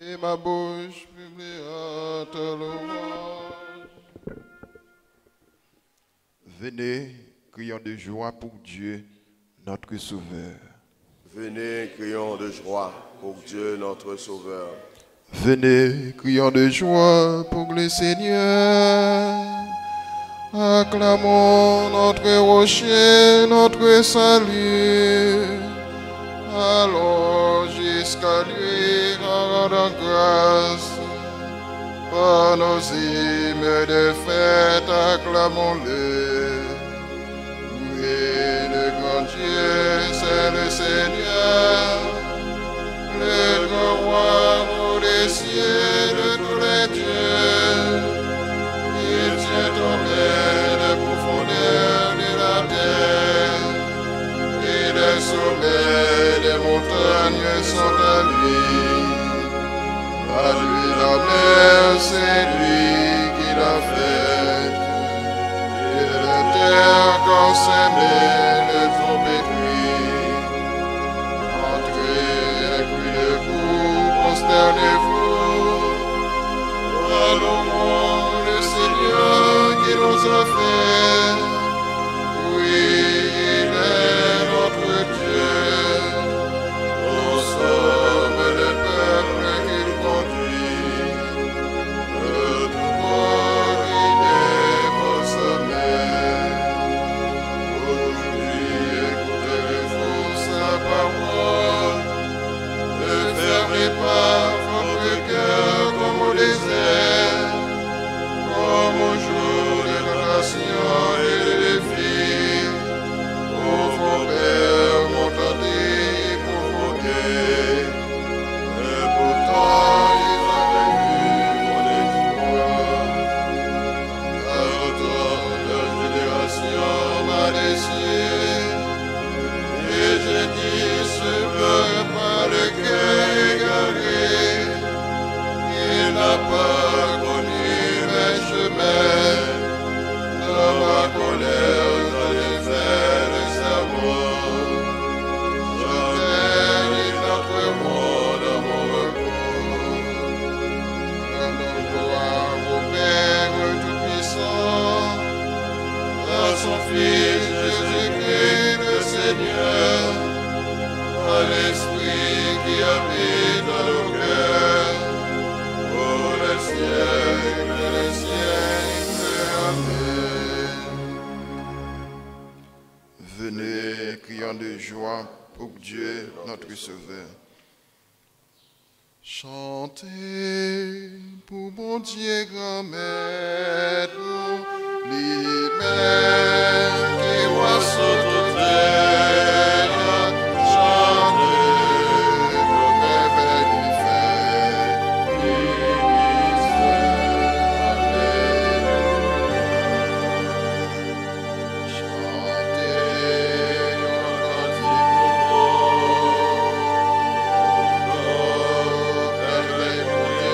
Et ma bouche publiera ta louange. Venez, crions de joie pour Dieu, notre Sauveur. Venez, crions de joie pour Dieu notre Sauveur. Venez, crions de joie pour le Seigneur. Acclamons notre rocher, notre salut. Allons jusqu'à lui en rendant grâce. Par nos hymnes de fête, acclamons-le. Oui, le grand Dieu, c'est le Seigneur. Le grand roi des cieux, de tous les dieux. Il tient en main les profondeurs de la terre. Et les sommets des montagnes sont à lui. À lui la mer, c'est lui qui l'a faite. Et la terre quand s'aimait le tromperie. Entrez et puis debout, prosternez-vous. Allons le Seigneur qui nous a fait. Oui, il est notre Dieu. Nous sommes le peuple qu'il conduit. De tout bord, il est pour sa main. Aujourd'hui, écoutez-vous sa parole. Ne fermez pas votre cœur comme au désert, comme au jour de tentation et de défi, où vos pères m'ont tenté et provoqué, et pourtant ils avaient vu mon exploit. Car la génération m'a déçu, et j'ai dit ce peuple par le cœur égaré. Il n'a pas connu mes chemins. Dans ma colère, j'allais faire le serment. Jamais ils n'entreront dans mon repos. Rendons gloire au Père Tout-Puissant, à son Fils Jésus-Christ le Seigneur, à l'Esprit qui habite dans nos cœurs, pour les siècles des siècles. Amen. Venez, crions de joie pour Dieu, notre Sauveur. Chantez pour bon Dieu grand maître, lui-même qui voit sur terre. Chantez pour mes bénéfaits, chantez un cantique nouveau. Alléluia.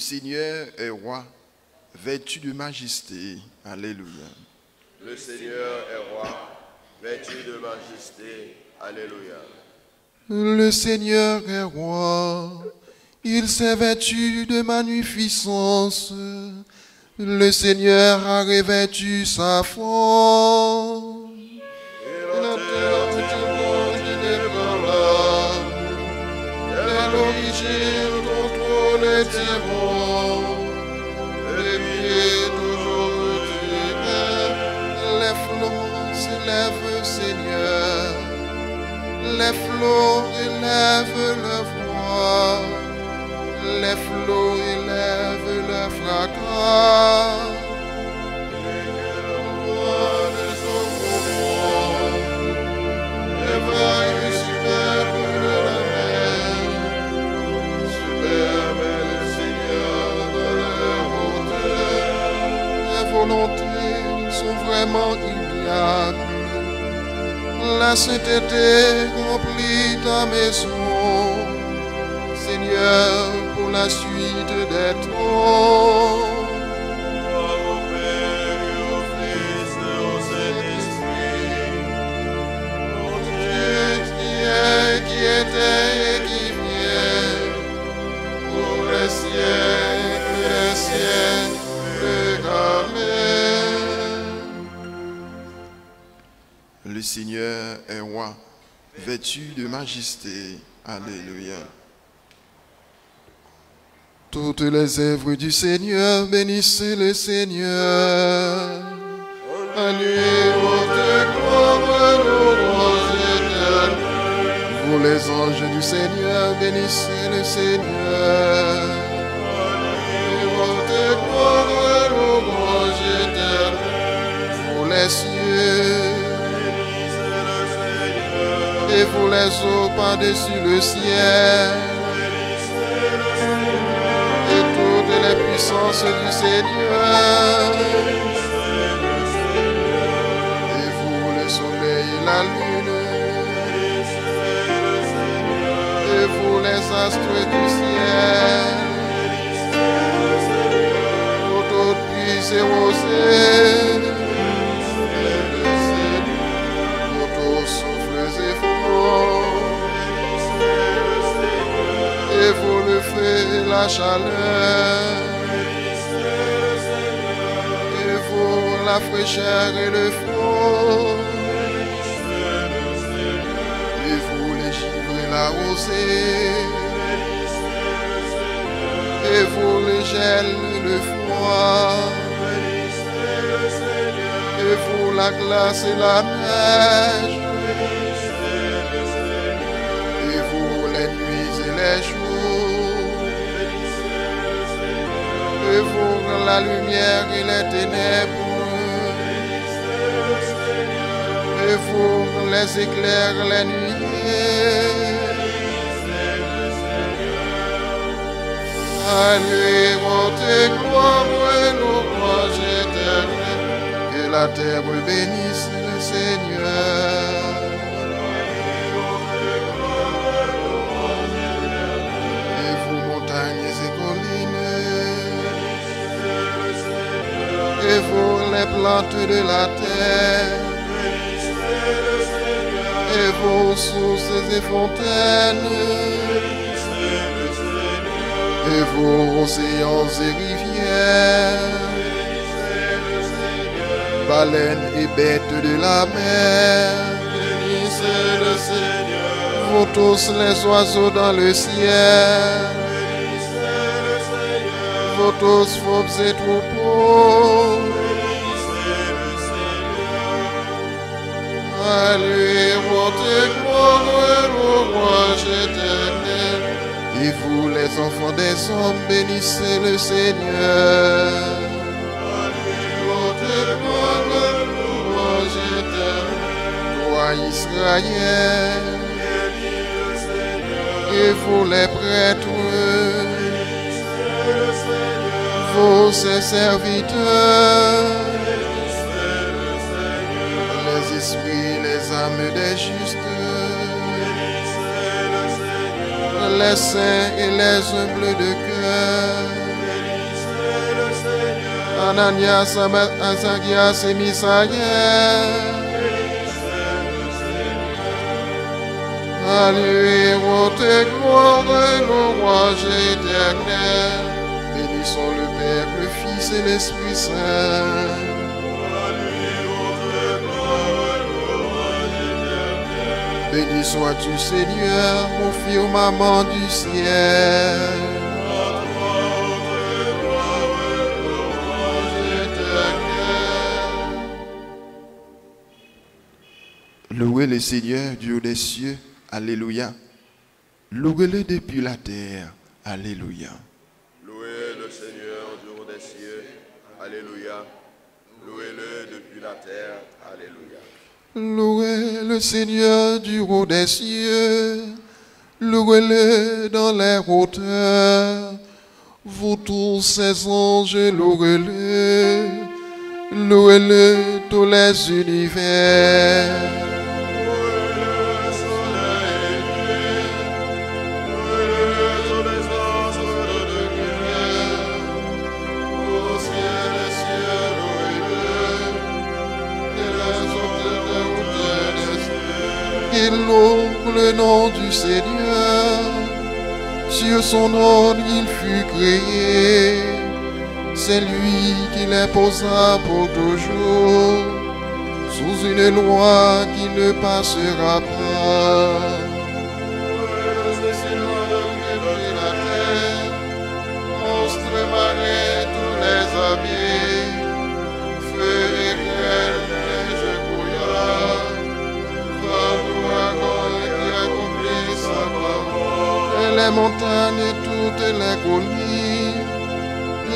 Seigneur est roi, vêtu de majesté. Alléluia. Le Seigneur est roi, vêtu de majesté. Alléluia. Le Seigneur est roi, il s'est vêtu de magnificence. Le Seigneur a revêtu sa forme. Et la terre tout le monde il est par là. Dès l'origine, ton trône est tirant. Et puis toujours tu es. Les flots s'élèvent, Seigneur. Les flots élèvent leur voix. Les flots élèvent leur fracas. Les vagues superbes de la mer, superbe est le Seigneur de leur hauteur. Les volontés sont vraiment ignables. La sainteté remplit ta maison, Seigneur, pour la suite des temps. Gloire au Père et au Fils et au Saint-Esprit, mon Dieu qui était et qui vient, pour les siècles, Amen. Le Seigneur est roi, vêtu de majesté. Alléluia. Toutes les œuvres du Seigneur, bénissez le Seigneur. À lui, votre gloire, nos rois éternels. Vous les anges du Seigneur, bénissez le Seigneur. Votre gloire, nos rois éternels. Vous les cieux, et vous les eaux par-dessus le ciel. Et toutes les puissances du Seigneur. Et vous, le soleil et la lune. Et vous, les astres du ciel. Toutes puissent et rosées. Toutes souffles et froids. Et vous, le feu et la chaleur. Et vous, la fraîcheur et le froid. Et vous, les givres et la rosée. Et vous, le gel et le froid. Et vous, la glace et la neige. Et vous, les nuits et les jours. Et vous, la lumière et les ténèbres. Et vous, les éclairs, les nuées. À lui, votre gloire et nos rois éternels. Que la terre bénisse le Seigneur. Et vous, montagnes et collines. Et vous, les plantes de la terre. Et vos sources et fontaines. Et vos océans et rivières. Baleines et bêtes de la mer. Bénissez le Seigneur. Vous tous les oiseaux dans le ciel. Bénissez le Seigneur. Vous tous fauves et troupeaux. Bénissez le Seigneur. À lui, Votre gloire, nos rois éternels. et vous les enfants des hommes, bénissez le Seigneur. Votre gloire, nos rois éternels. Toi Israël, Bénis le Seigneur. et vous les prêtres, Bénissez le Seigneur. vos ses serviteurs, Bénissez le Seigneur. les esprits, les âmes des justes, Bénissez le Seigneur. les saints et les humbles de cœur. Ananias, Azakias et Misaël. Alluez tes gloires, le rouage éternel. Bénissons le Père, le Fils et l'Esprit Saint. Béni sois-tu, Seigneur, au firmament du ciel. Louez le Seigneur, Dieu des cieux. Alléluia. Louez-le depuis la terre. Alléluia. Louez le Seigneur du haut des cieux. Alléluia. Louez-le depuis la terre. Alléluia. Louez le Seigneur du haut des cieux. Louez-le dans les hauteurs. Vous tous ses anges, louez-le. Louez-le tous les univers. Il loue le nom du Seigneur, sur son ordre il fut créé, c'est lui qui l'imposa pour toujours, sous une loi qui ne passera pas. La terre, monstre marin, tous les habits, feu et grêle, neige brouillard. Les montagnes et toutes les collines,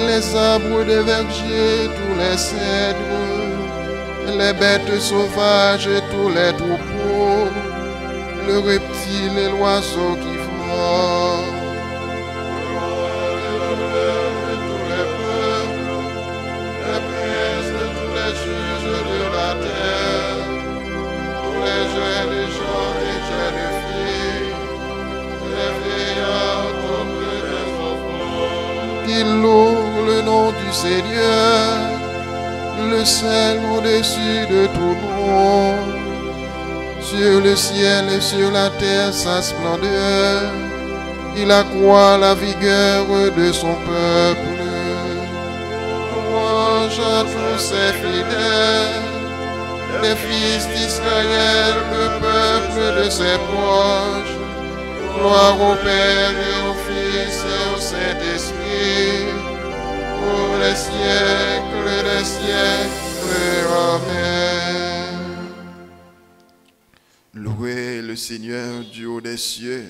les arbres de verger, tous les cèdres, les bêtes sauvages et tous les troupeaux, le reptile et l'oiseau qui vole. Tous les peuples, les princes de tous les juges de la terre, tous les jeunes gens et jeunes filles, les vieillards comme les enfants, qui louent le nom du Seigneur, le seul au-dessus de tout nom. Sur le ciel et sur la terre sa splendeur, il accroît la vigueur de son peuple. Louange à tous ses fidèles, les fils d'Israël, le peuple de ses proches. Gloire au Père et au Fils et au Saint-Esprit, pour les siècles des siècles. Amen. Louez le Seigneur du haut des cieux.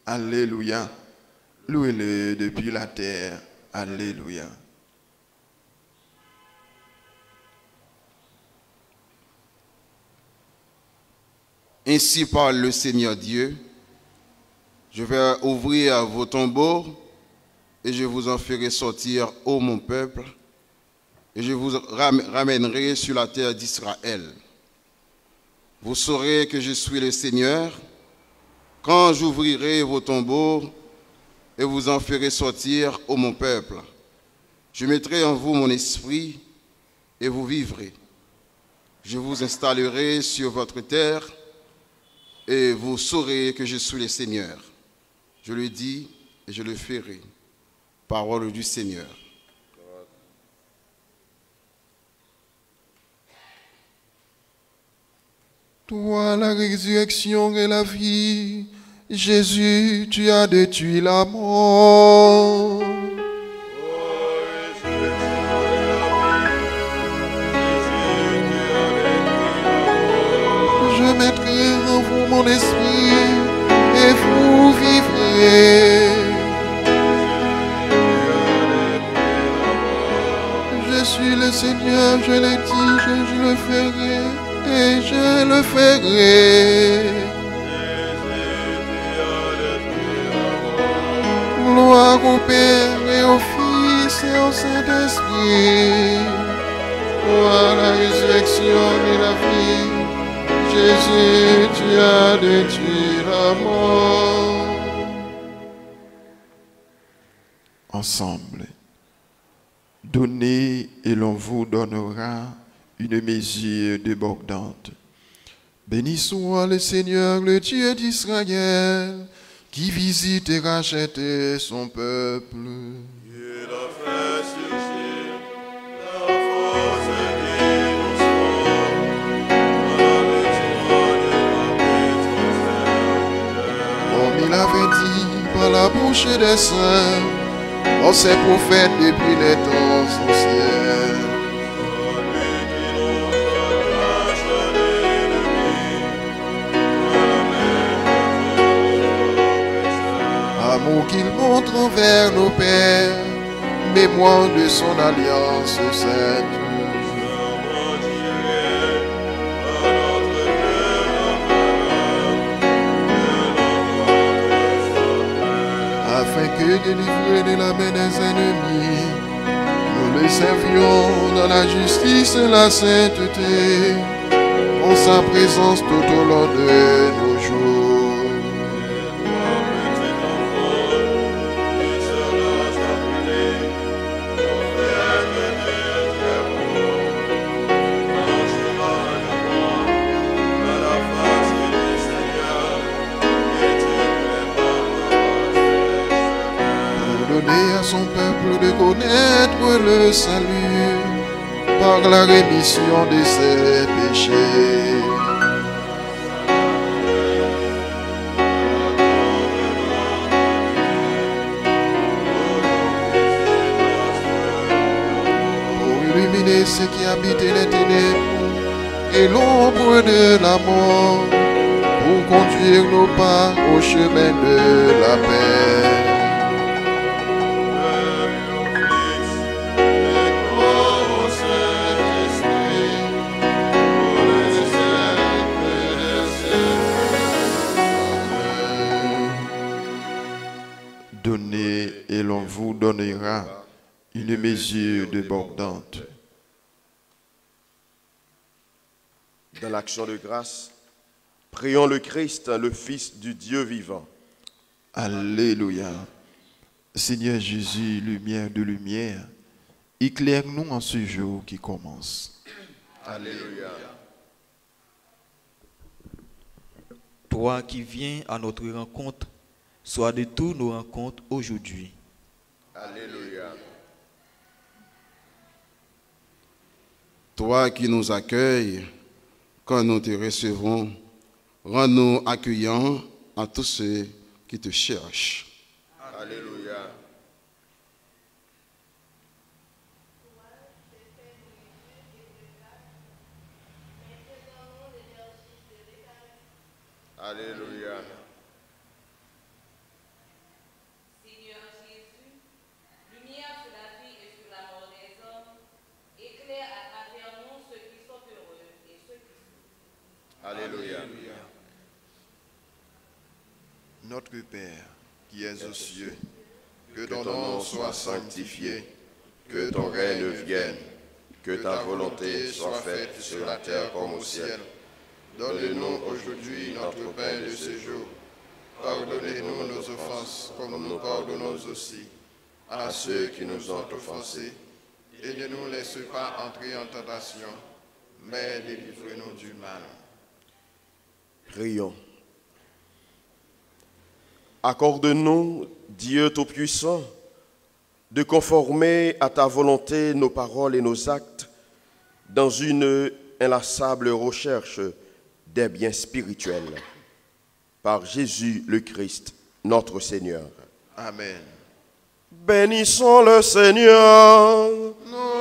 Alléluia. Louez-le depuis la terre. Alléluia. Ainsi parle le Seigneur Dieu. Je vais ouvrir vos tombeaux et je vous en ferai sortir, ô mon peuple, et je vous ramènerai sur la terre d'Israël. Vous saurez que je suis le Seigneur quand j'ouvrirai vos tombeaux et vous en ferai sortir, ô mon peuple. Je mettrai en vous mon esprit et vous vivrez. Je vous installerai sur votre terre et vous saurez que je suis le Seigneur. Je le dis et je le ferai. Parole du Seigneur. Toi, la résurrection et la vie, Jésus, tu as détruit la mort. Je mettrai en vous mon esprit et vous vivrez. Je suis le Seigneur, je l'ai dit, je le ferai et je le ferai. Gloire au Père et au Fils et au Saint-Esprit. Toi la résurrection et la vie, Jésus, tu as détruit la mort. Ensemble. Donnez et l'on vous donnera une mesure débordante. Béni soit le Seigneur, le Dieu d'Israël, qui visite et rachète son peuple. Il a fait surgir la force qui nous sauve, à la maison de la Comme il avait dit par la bouche des saints, en ses prophètes depuis les temps anciens. Celui qui nous arrache de l'ennemi, à la même Amour qu'il montre envers nos pères, mémoire de son alliance sainte. Afin que, délivrés de la main des ennemis, nous le servions dans la justice et la sainteté, en sa présence tout au long de nos jours. Donner à son peuple de connaître le salut par la rémission de ses péchés. Pour illuminer ceux qui habitent les ténèbres et l'ombre de la mort, pour conduire nos pas au chemin de la paix. Donnez et l'on vous donnera une mesure débordante. Dans l'action de grâce, prions le Christ, le Fils du Dieu vivant. Alléluia. Seigneur Jésus, lumière de lumière, éclaire-nous en ce jour qui commence. Alléluia. Toi qui viens à notre rencontre, sois de toutes nos rencontres aujourd'hui. Alléluia. Toi qui nous accueilles, quand nous te recevrons, rends-nous accueillants à tous ceux qui te cherchent. Alléluia. Alléluia. Seigneur Jésus, lumière sur la vie et sur la mort des hommes, éclaire à travers nous ceux qui sont heureux et ceux qui souffrent. Alléluia. Notre Père, qui es aux cieux, que ton nom soit sanctifié, Que ton règne vienne, que ta volonté soit faite sur la terre comme au ciel. Donne-nous aujourd'hui notre pain de ce jour. Pardonnez-nous nos offenses, comme nous pardonnons aussi à ceux qui nous ont offensés. Et ne nous laisse pas entrer en tentation, mais délivre-nous du mal. Prions. Accorde-nous, Dieu Tout-Puissant, de conformer à ta volonté nos paroles et nos actes dans une inlassable recherche des biens spirituels. Par Jésus le Christ, notre Seigneur. Amen. Bénissons le Seigneur. Nous